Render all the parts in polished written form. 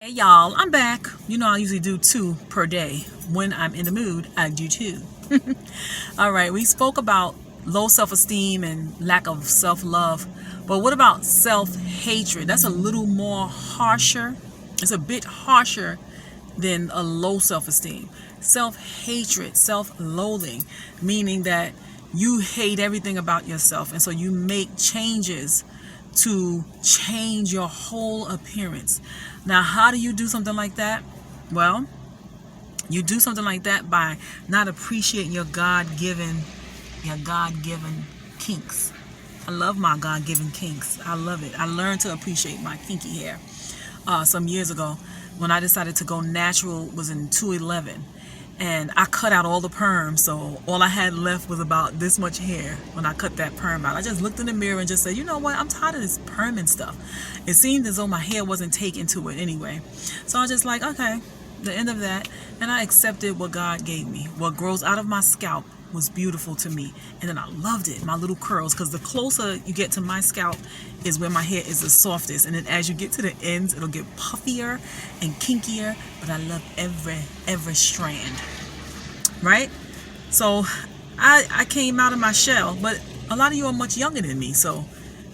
Hey y'all, I'm back. You know I usually do 2 per day. When I'm in the mood, I do 2. All right, we spoke about low self-esteem and lack of self-love. But what about self-hatred? That's a little more harsher. It's a bit harsher than a low self-esteem. Self-hatred, self-loathing, meaning that you hate everything about yourself, and so you make changes to change your whole appearance. Now, how do you do something like that? Well, you do something like that by not appreciating your God-given kinks. I love my God-given kinks. I love it. I learned to appreciate my kinky hair some years ago when I decided to go natural. Was in 2011. And I cut out all the perm, so all I had left was about this much hair when I cut that perm out. I just looked in the mirror and just said, you know what, I'm tired of this perm and stuff. It seemed as though my hair wasn't taken to it anyway. So I was just like, okay, the end of that. And I accepted what God gave me. What grows out of my scalp was beautiful to me. And then I loved it, my little curls, because the closer you get to my scalp is where my hair is the softest. And then as you get to the ends, it'll get puffier and kinkier. But I love every strand. Right? So I came out of my shell, but a lot of you are much younger than me, so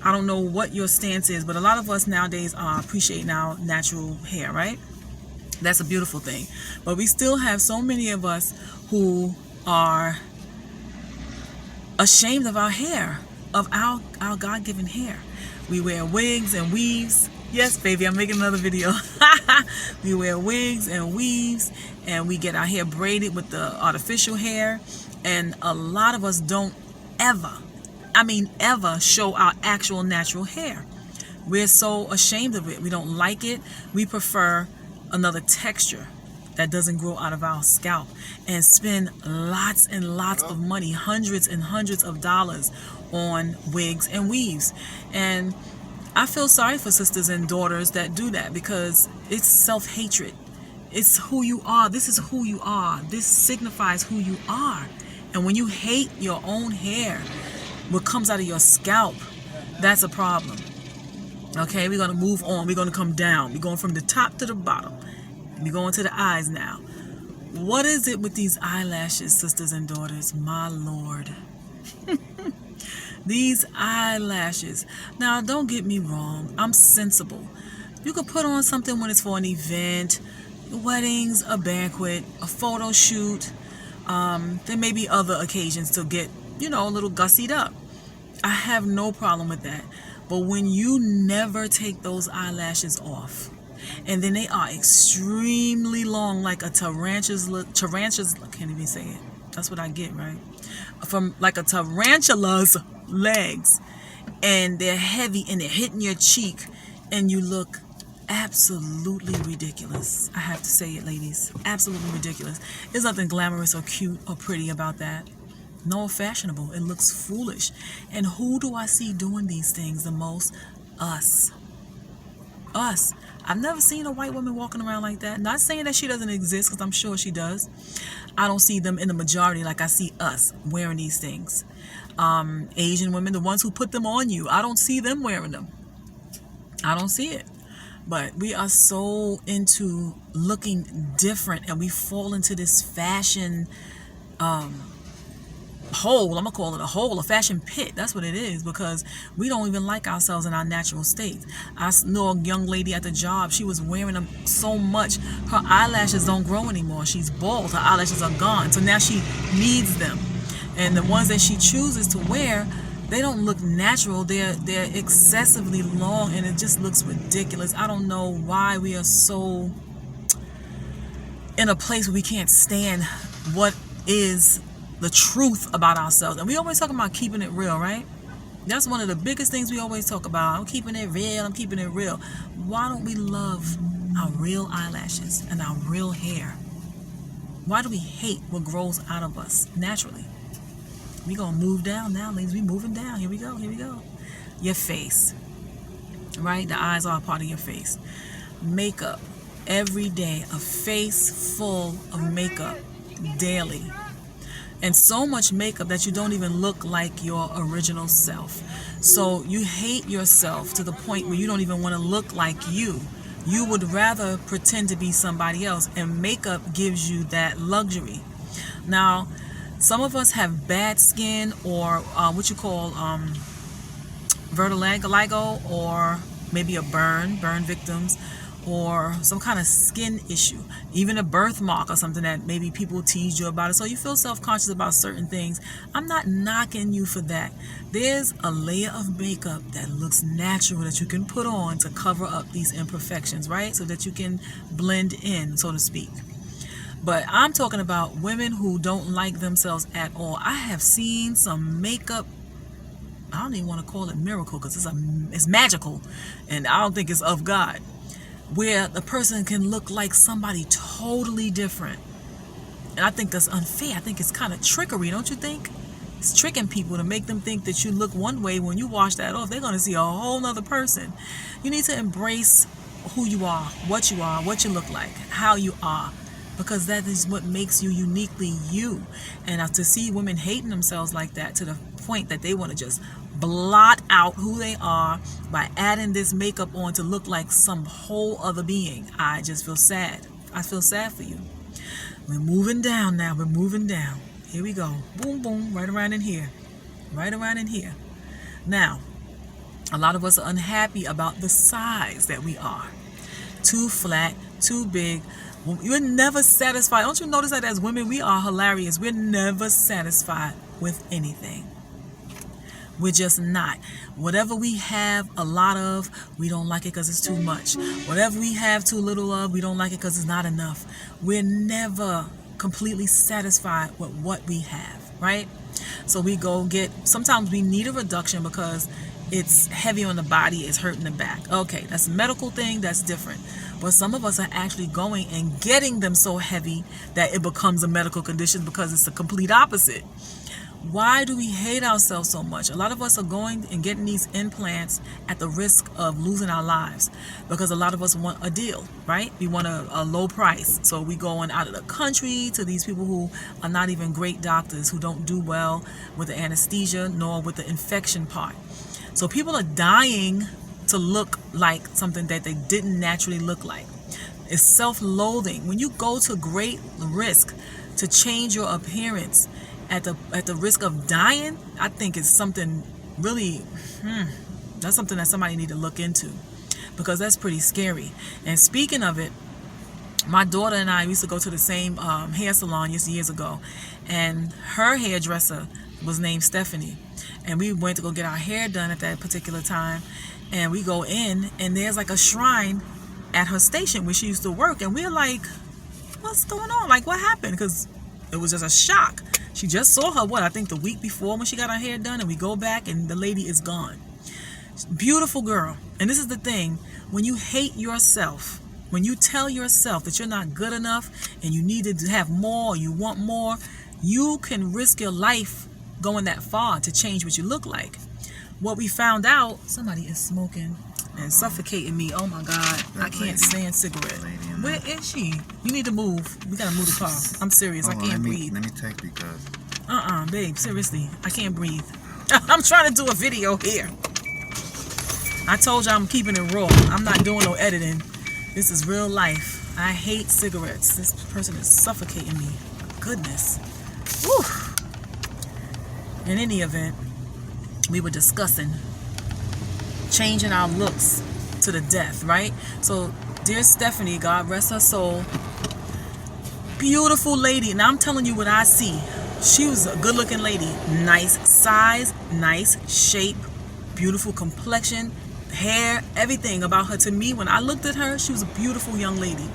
I don't know what your stance is, but a lot of us nowadays appreciate now natural hair, right? That's a beautiful thing. But we still have so many of us who are ashamed of our hair, of our God-given hair. We wear wigs and weaves. Yes, baby, I'm making another video. We wear wigs and weaves, and we get our hair braided with the artificial hair. And a lot of us don't ever show our actual natural hair. We're so ashamed of it. We don't like it. We prefer another texture that doesn't grow out of our scalp, and spend lots and lots of money, hundreds and hundreds of dollars on wigs and weaves. And I feel sorry for sisters and daughters that do that, because it's self-hatred. It's who you are. This is who you are. This signifies who you are. And when you hate your own hair, what comes out of your scalp, that's a problem. Okay, we're going to move on. We're going to come down. We're going from the top to the bottom. We're going to the eyes now. What is it with these eyelashes, sisters and daughters? My Lord. These eyelashes. Now, don't get me wrong. I'm sensible. You could put on something when it's for an event, weddings, a banquet, a photo shoot. There may be other occasions to get, a little gussied up. I have no problem with that. But when you never take those eyelashes off, and then they are extremely long, like a tarantula's, I can't even say it. That's what I get, right? From like a tarantula's legs, and they're heavy and they're hitting your cheek, and you look absolutely ridiculous. I have to say it, ladies. Absolutely ridiculous. There's nothing glamorous or cute or pretty about that. No fashionable. It looks foolish. And who do I see doing these things the most? Us. I've never seen a white woman walking around like that. Not saying that she doesn't exist, because I'm sure she does. I don't see them in the majority like I see us wearing these things. Asian women, the ones who put them on you, I don't see them wearing them. I don't see it. But we are so into looking different, and we fall into this fashion hole. I'm gonna call it a hole, a fashion pit. That's what it is, because we don't even like ourselves in our natural state. I know a young lady at the job. She was wearing them so much, her eyelashes don't grow anymore. She's bald. Her eyelashes are gone. So now she needs them, and the ones that she chooses to wear, they don't look natural. They're excessively long, and it just looks ridiculous. I don't know why we are so in a place where we can't stand what is the truth about ourselves. And we always talk about keeping it real, right? That's one of the biggest things we always talk about. I'm keeping it real. I'm keeping it real. Why don't we love our real eyelashes and our real hair? Why do we hate what grows out of us naturally? We're going to move down now, ladies. We're moving down. Here we go. Your face, right? The eyes are a part of your face. Makeup. Every day, a face full of makeup daily. And so much makeup that you don't even look like your original self. So you hate yourself to the point where you don't even want to look like you. You would rather pretend to be somebody else, and makeup gives you that luxury. Now, some of us have bad skin, or what you call vertigo, or maybe a burn victims, or some kind of skin issue, even a birthmark or something that maybe people tease you about it. So you feel self-conscious about certain things. I'm not knocking you for that. There's a layer of makeup that looks natural that you can put on to cover up these imperfections, right? So that you can blend in, so to speak. But I'm talking about women who don't like themselves at all. I have seen some makeup, I don't even want to call it miracle, because it's magical, and I don't think it's of God, where the person can look like somebody totally different. And I think that's unfair. I think it's kind of trickery, don't you think? It's tricking people to make them think that you look one way. When you wash that off, they're going to see a whole nother person. You need to embrace who you are, what you look like, how you are, because that is what makes you uniquely you. And to see women hating themselves like that, to the point that they want to just blot out who they are by adding this makeup on to look like some whole other being, I just feel sad. I feel sad for you. We're moving down now. We're moving down. Here we go. Boom, boom, right around in here. Right around in here. Now, a lot of us are unhappy about the size that we are. Too flat, too big. You're never satisfied. Don't you notice that as women, we are hilarious. We're never satisfied with anything. We're just not. Whatever we have a lot of, we don't like it because it's too much. Whatever we have too little of, we don't like it because it's not enough. We're never completely satisfied with what we have, right? So we go sometimes we need a reduction because it's heavy on the body, it's hurting the back. Okay, that's a medical thing, that's different. But some of us are actually going and getting them so heavy that it becomes a medical condition, because it's the complete opposite. Why do we hate ourselves so much? A lot of us are going and getting these implants at the risk of losing our lives, because a lot of us want a deal, right? We want a low price. So we going out of the country to these people who are not even great doctors, who don't do well with the anesthesia nor with the infection part. So people are dying to look like something that they didn't naturally look like. It's self-loathing. When you go to great risk to change your appearance at the risk of dying, I think it's something really, that's something that somebody need to look into, because that's pretty scary. And speaking of it, my daughter and I used to go to the same hair salon years ago, and her hairdresser was named Stephanie, and we went to go get our hair done at that particular time. And we go in, and there's like a shrine at her station where she used to work, and we're like, what's going on? Like, what happened? Because it was just a shock. She just saw her, I think the week before when she got her hair done, and we go back and the lady is gone. Beautiful girl. And this is the thing, when you hate yourself, when you tell yourself that you're not good enough and you need to have more, or you want more, you can risk your life going that far to change what you look like. What we found out, somebody is smoking and suffocating me. Oh my God, I can't stand cigarette. Where is she? You need to move. We gotta move the car. I'm serious. I can't breathe. Let me take, because babe, seriously, I can't breathe. I'm trying to do a video here. I told you I'm keeping it raw. I'm not doing no editing. This is real life. I hate cigarettes. This person is suffocating me. Goodness. Whew. In any event, we were discussing changing our looks to the death, right? So, dear Stephanie, God rest her soul, beautiful lady. And I'm telling you what I see. She was a good looking lady. Nice size, nice shape, beautiful complexion, hair, everything about her. To me, when I looked at her, she was a beautiful young lady.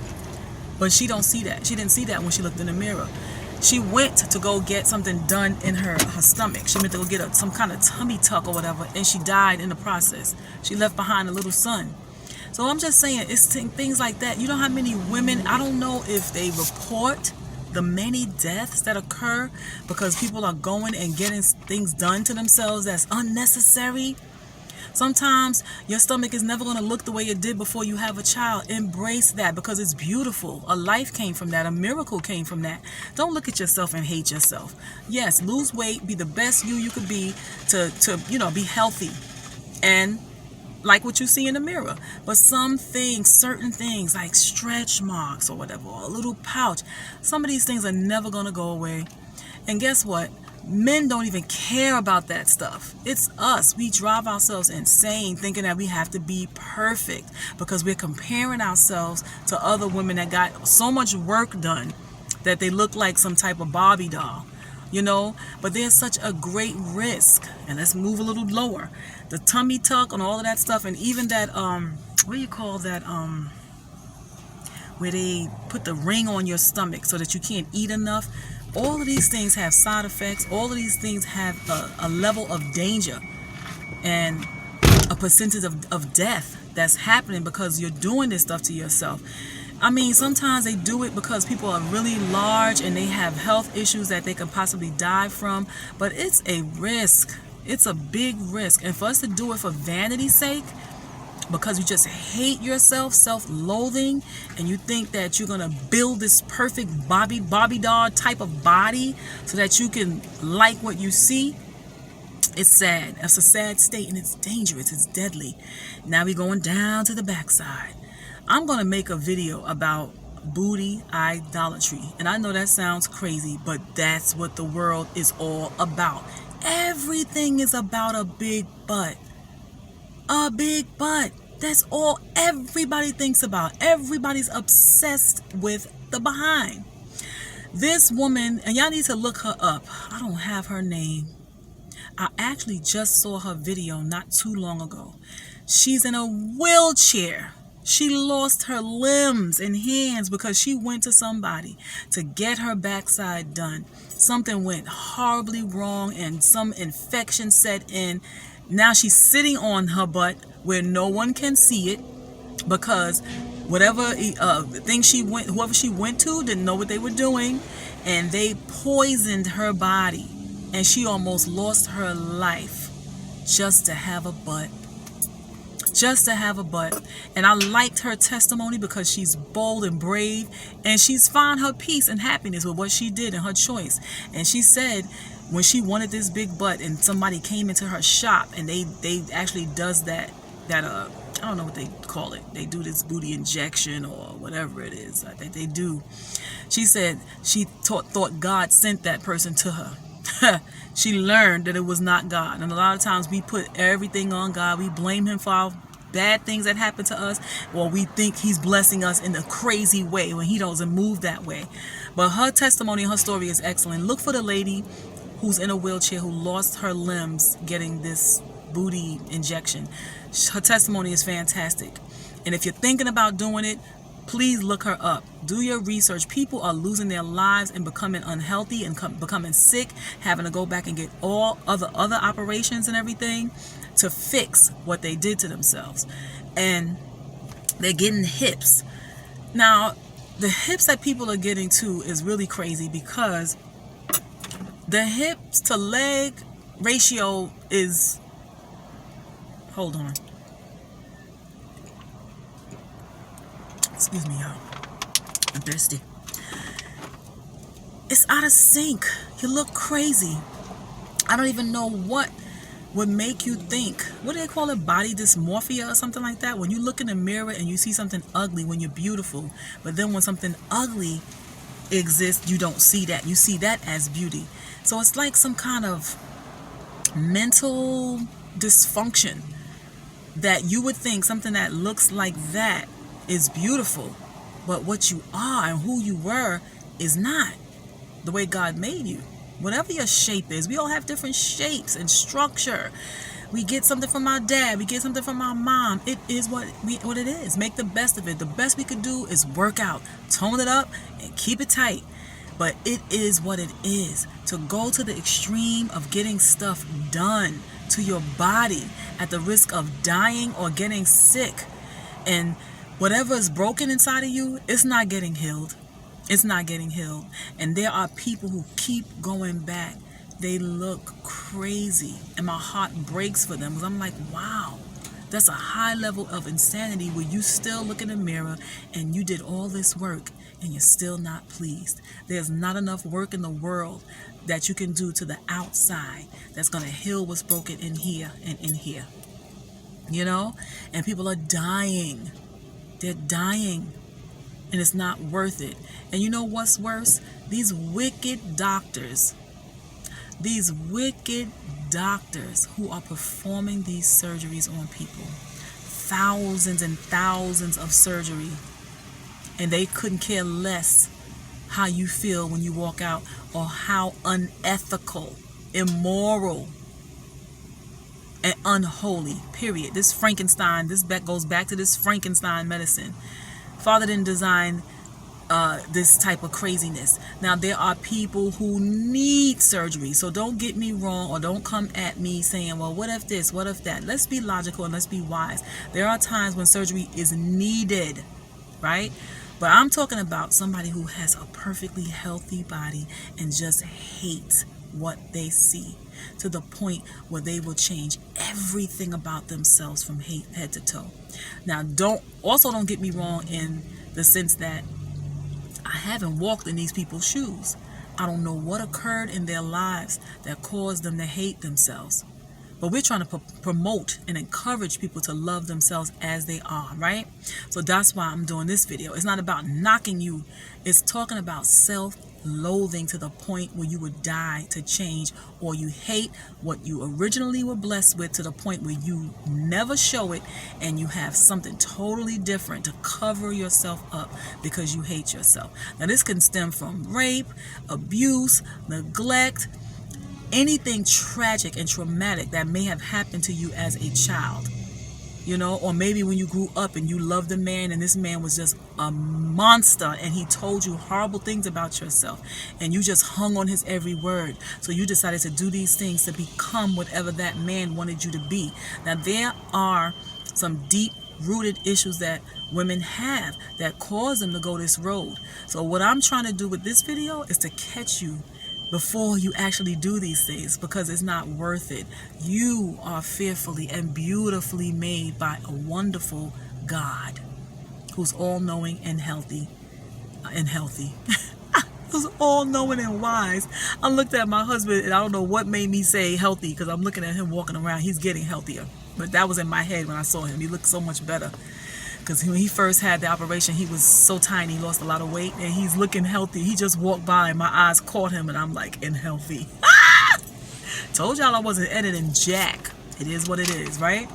But she don't see that. She didn't see that when she looked in the mirror. She went to go get something done in her stomach. She went to go get some kind of tummy tuck or whatever, and she died in the process. She left behind a little son. So I'm just saying, it's things like that. You know how many women, I don't know if they report the many deaths that occur because people are going and getting things done to themselves that's unnecessary. Sometimes your stomach is never going to look the way it did before you have a child. Embrace that, because it's beautiful. A life came from that. A miracle came from that. Don't look at yourself and hate yourself. Yes, lose weight, be the best you could be to be healthy. And like what you see in the mirror. But some things, certain things like stretch marks or whatever, or a little pouch, some of these things are never going to go away. And guess what? Men don't even care about that stuff. It's us. We drive ourselves insane thinking that we have to be perfect because we're comparing ourselves to other women that got so much work done that they look like some type of Barbie doll, you know. But there's such a great risk. And let's move a little lower. The tummy tuck and all of that stuff, and even that what do you call that, where they put the ring on your stomach so that you can't eat enough. All of these things have side effects. All of these things have a level of danger and a percentage of death that's happening because you're doing this stuff to yourself. I mean, sometimes they do it because people are really large and they have health issues that they could possibly die from. But it's a risk. It's a big risk. And for us to do it for vanity's sake, because you just hate yourself, self-loathing, and you think that you're going to build this perfect Barbie doll type of body so that you can like what you see, it's sad. It's a sad state, and it's dangerous. It's deadly. Now we're going down to the backside. I'm going to make a video about booty idolatry. And I know that sounds crazy, but that's what the world is all about. Everything is about a big butt. A big butt. That's all everybody thinks about. Everybody's obsessed with the behind. This woman, and y'all need to look her up. I don't have her name. I actually just saw her video not too long ago. She's in a wheelchair. She lost her limbs and hands because she went to somebody to get her backside done. Something went horribly wrong and some infection set in. Now she's sitting on her butt where no one can see it because whatever thing whoever she went to didn't know what they were doing, and they poisoned her body, and she almost lost her life just to have a butt. Just to have a butt. And I liked her testimony because she's bold and brave, and she's found her peace and happiness with what she did and her choice. And she said when she wanted this big butt and somebody came into her shop and they actually does that I don't know what they call it. They do this booty injection or whatever it is. I think they do. She said she thought God sent that person to her. She learned that it was not God. And a lot of times we put everything on God. We blame him for our bad things that happen to us, or we think he's blessing us in a crazy way when he doesn't move that way. But her testimony, her story is excellent. Look for the lady who's in a wheelchair who lost her limbs getting this booty injection. Her testimony is fantastic. And if you're thinking about doing it, please look her up. Do your research. People are losing their lives and becoming unhealthy and becoming sick, having to go back and get all other operations and everything to fix what they did to themselves. And they're getting hips. Now, the hips that people are getting too is really crazy because the hips to leg ratio is, hold on. Excuse me, y'all. I'm thirsty. It's out of sync. You look crazy. I don't even know what would make you think. What do they call it? Body dysmorphia or something like that? When you look in the mirror and you see something ugly when you're beautiful. But then when something ugly exists, you don't see that. You see that as beauty. So it's like some kind of mental dysfunction that you would think something that looks like that is beautiful, but what you are and who you were is not the way God made you. Whatever your shape is, we all have different shapes and structure. We get something from our dad, we get something from our mom. It is what it is. Make the best of it. The best we could do is work out, tone it up, and keep it tight. But it is what it is. To go to the extreme of getting stuff done to your body at the risk of dying or getting sick, and whatever is broken inside of you, it's not getting healed. It's not getting healed. And there are people who keep going back. They look crazy. And my heart breaks for them because I'm like, wow, that's a high level of insanity where you still look in the mirror and you did all this work and you're still not pleased. There's not enough work in the world that you can do to the outside that's going to heal what's broken in here and in here. you know, and people are dying. They're dying, and it's not worth it. And you know what's worse? These wicked doctors who are performing these surgeries on people, thousands and thousands of surgery, and they couldn't care less how you feel when you walk out, or how unethical, immoral, and unholy, period. This Frankenstein, this goes back to this Frankenstein medicine. Father didn't design this type of craziness. Now, there are people who need surgery, so don't get me wrong, or don't come at me saying, well, what if this, what if that? Let's be logical and let's be wise. There are times when surgery is needed, right? But I'm talking about somebody who has a perfectly healthy body and just hates what they see, to the point where they will change everything about themselves from head to toe. Now, don't get me wrong in the sense that I haven't walked in these people's shoes. I don't know what occurred in their lives that caused them to hate themselves. But we're trying to promote and encourage people to love themselves as they are, right? So that's why I'm doing this video. It's not about knocking you. It's talking about self-loathing to the point where you would die to change, or you hate what you originally were blessed with to the point where you never show it, and you have something totally different to cover yourself up because you hate yourself. Now, this can stem from rape, abuse, neglect, anything tragic and traumatic that may have happened to you as a child, you know, or maybe when you grew up and you loved a man and this man was just a monster and he told you horrible things about yourself and you just hung on his every word. So you decided to do these things to become whatever that man wanted you to be. Now, there are some deep rooted issues that women have that cause them to go this road. So what I'm trying to do with this video is to catch you before you actually do these things, because it's not worth it. You are fearfully and beautifully made by a wonderful God who's all-knowing and healthy. Who's all-knowing and wise. I looked at my husband and I don't know what made me say healthy, because I'm looking at him walking around. He's getting healthier. But that was in my head when I saw him. He looked so much better. Because when he first had the operation, he was so tiny, he lost a lot of weight, and he's looking healthy. He just walked by and my eyes caught him and I'm like, and healthy. Told y'all I wasn't editing jack. It is what it is, right?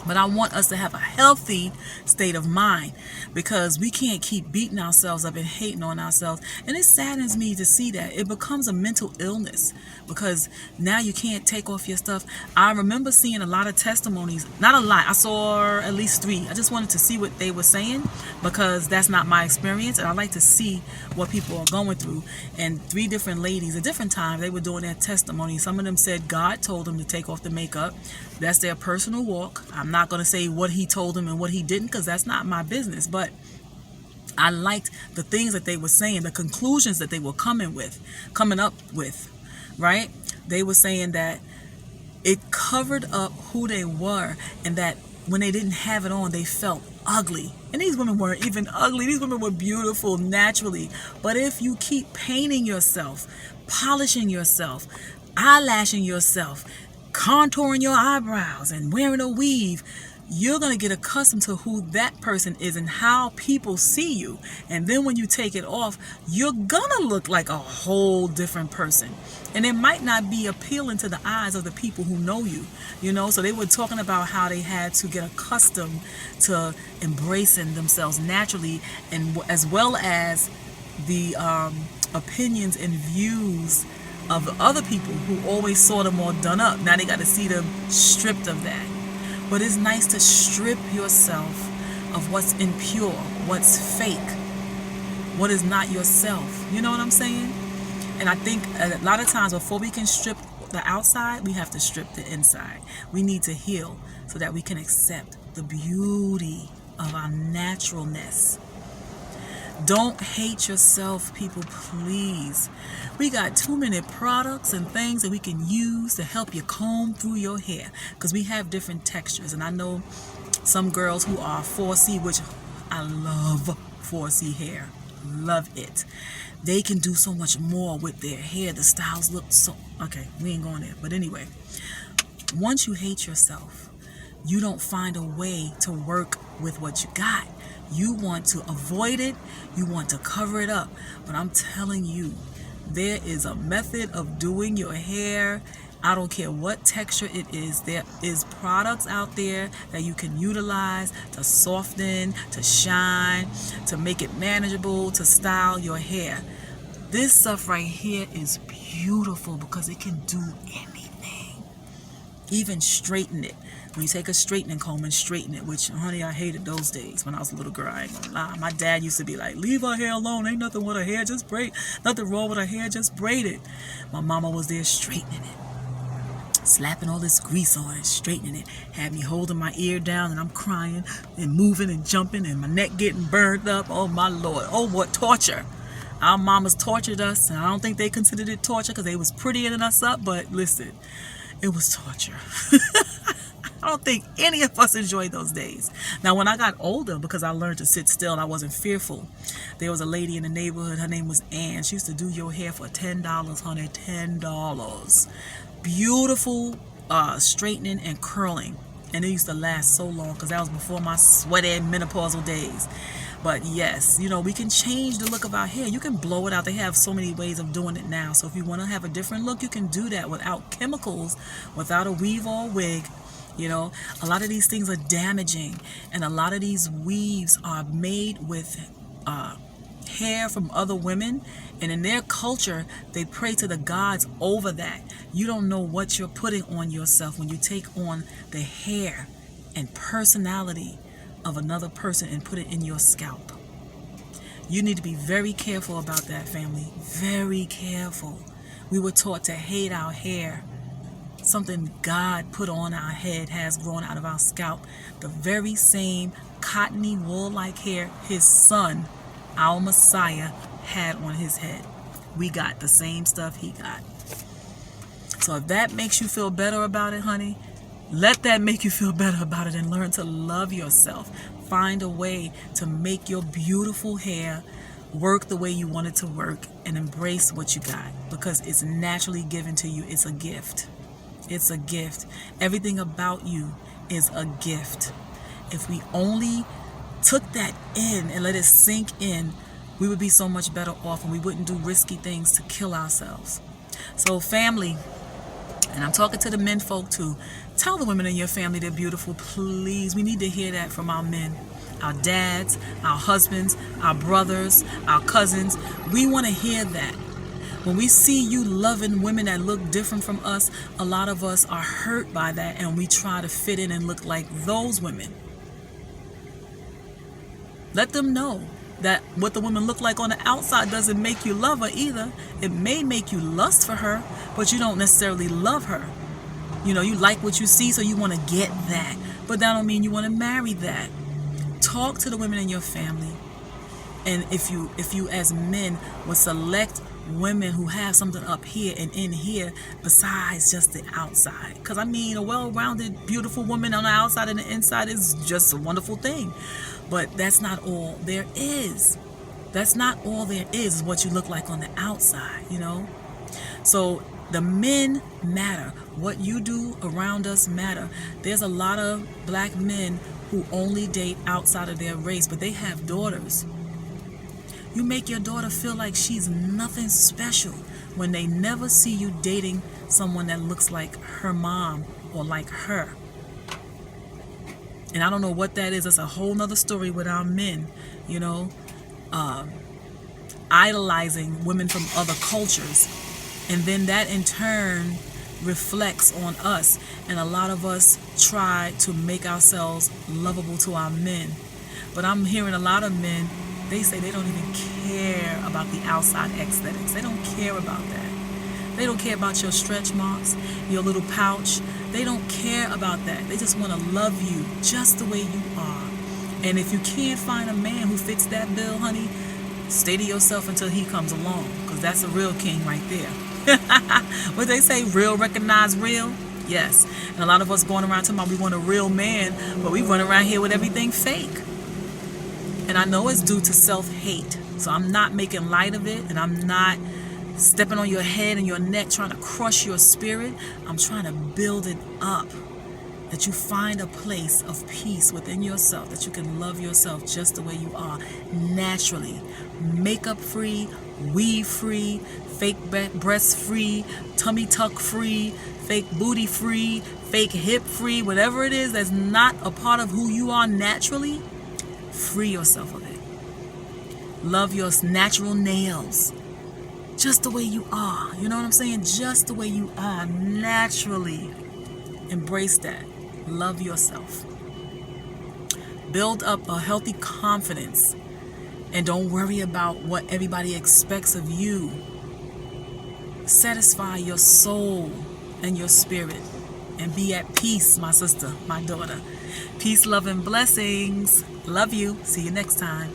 But I want us to have a healthy state of mind, because we can't keep beating ourselves up and hating on ourselves. And it saddens me to see that. It becomes a mental illness, because now you can't take off your stuff. I remember seeing a lot of testimonies. Not a lot. I saw at least 3. I just wanted to see what they were saying, because that's not my experience. And I like to see what people are going through. And 3 different ladies at different times, they were doing their testimony. Some of them said God told them to take off the makeup. That's their personal walk. I'm not going to say what he told them and what he didn't, because that's not my business. But I liked the things that they were saying, the conclusions that they were coming up with, right? They were saying that it covered up who they were, and that when they didn't have it on, they felt ugly. And these women weren't even ugly. These women were beautiful naturally. But if you keep painting yourself, polishing yourself, eyelashing yourself, contouring your eyebrows and wearing a weave, you're going to get accustomed to who that person is and how people see you. And then when you take it off, you're going to look like a whole different person. And it might not be appealing to the eyes of the people who know you, you know. So they were talking about how they had to get accustomed to embracing themselves naturally, and as well as the opinions and views of the other people who always saw them all done up. Now they got to see them stripped of that. But it's nice to strip yourself of what's impure, what's fake, what is not yourself. You know what I'm saying? And I think a lot of times before we can strip the outside, we have to strip the inside. We need to heal so that we can accept the beauty of our naturalness. Don't hate yourself, people, please. We got 2-minute products and things that we can use to help you comb through your hair, because we have different textures. And I know some girls who are 4C, which I love 4C hair. Love it. They can do so much more with their hair. The styles look so... Okay, we ain't going there. But anyway, once you hate yourself, you don't find a way to work with what you got. You want to avoid it. You want to cover it up. But I'm telling you, there is a method of doing your hair. I don't care what texture it is. There is products out there that you can utilize to soften, to shine, to make it manageable, to style your hair. This stuff right here is beautiful because it can do anything. Even straighten it. When you take a straightening comb and straighten it, which, honey, I hated those days when I was a little girl. I ain't gonna lie. My dad used to be like, leave her hair alone. Ain't nothing with her hair. Just braid. Nothing wrong with her hair. Just braid it. My mama was there straightening it, slapping all this grease on it, straightening it. Had me holding my ear down and I'm crying and moving and jumping and my neck getting burned up. Oh, my Lord. Oh, what torture. Our mamas tortured us, and I don't think they considered it torture because they was prettying us up, but listen, it was torture. I don't think any of us enjoyed those days. Now, when I got older, because I learned to sit still and I wasn't fearful, there was a lady in the neighborhood. Her name was Ann. She used to do your hair for $10, honey, $10. Beautiful straightening and curling. And it used to last so long because that was before my sweaty menopausal days. But yes, we can change the look of our hair. You can blow it out. They have so many ways of doing it now. So if you want to have a different look, you can do that without chemicals, without a weave or a wig. A lot of these things are damaging, and a lot of these weaves are made with hair from other women, and in their culture, they pray to the gods over that. You don't know what you're putting on yourself when you take on the hair and personality of another person and put it in your scalp. You need to be very careful about that, family. Very careful. We were taught to hate our hair. Something God put on our head has grown out of our scalp. The very same cottony wool-like hair his son, our Messiah, had on his head. We got the same stuff he got. So if that makes you feel better about it, honey, let that make you feel better about it and learn to love yourself. Find a way to make your beautiful hair work the way you want it to work and embrace what you got because it's naturally given to you. It's a gift. It's a gift. Everything about you is a gift. If we only took that in and let it sink in, we would be so much better off and we wouldn't do risky things to kill ourselves. So family, and I'm talking to the men folk too, tell the women in your family they're beautiful, please. We need to hear that from our men, our dads, our husbands, our brothers, our cousins. We want to hear that. When we see you loving women that look different from us, a lot of us are hurt by that and we try to fit in and look like those women. Let them know that what the woman look like on the outside doesn't make you love her either. It may make you lust for her, but you don't necessarily love her. You like what you see, so you want to get that. But that don't mean you want to marry that. Talk to the women in your family. And if you as men would select women who have something up here and in here besides just the outside. Because a well-rounded, beautiful woman on the outside and the inside is just a wonderful thing. But that's not all there is. That's not all there is what you look like on the outside, So the men matter. What you do around us matter. There's a lot of black men who only date outside of their race, but they have daughters. You make your daughter feel like she's nothing special when they never see you dating someone that looks like her mom or like her. And I don't know what that is. That's a whole nother story with our men, idolizing women from other cultures. And then that in turn reflects on us. And a lot of us try to make ourselves lovable to our men. But I'm hearing a lot of men, they say they don't even care about the outside aesthetics. They don't care about that. They don't care about your stretch marks, your little pouch. They don't care about that. They just want to love you just the way you are. And if you can't find a man who fits that bill, honey, stay to yourself until he comes along, because that's a real king right there. What they say, real recognize real? Yes. And a lot of us going around talking about we want a real man, but we run around here with everything fake. And I know it's due to self-hate. So I'm not making light of it, and I'm not stepping on your head and your neck trying to crush your spirit. I'm trying to build it up. that you find a place of peace within yourself, that you can love yourself just the way you are, naturally. Makeup free, weave free, fake breast free, tummy tuck free, fake booty free, fake hip free, whatever it is that's not a part of who you are naturally, free yourself of it. Love your natural nails, just the way you are. You know what I'm saying? Just the way you are, naturally. Embrace that. Love yourself. Build up a healthy confidence, and don't worry about what everybody expects of you. Satisfy your soul and your spirit, and be at peace, my sister, my daughter. Peace, love, and blessings. Love you. See you next time.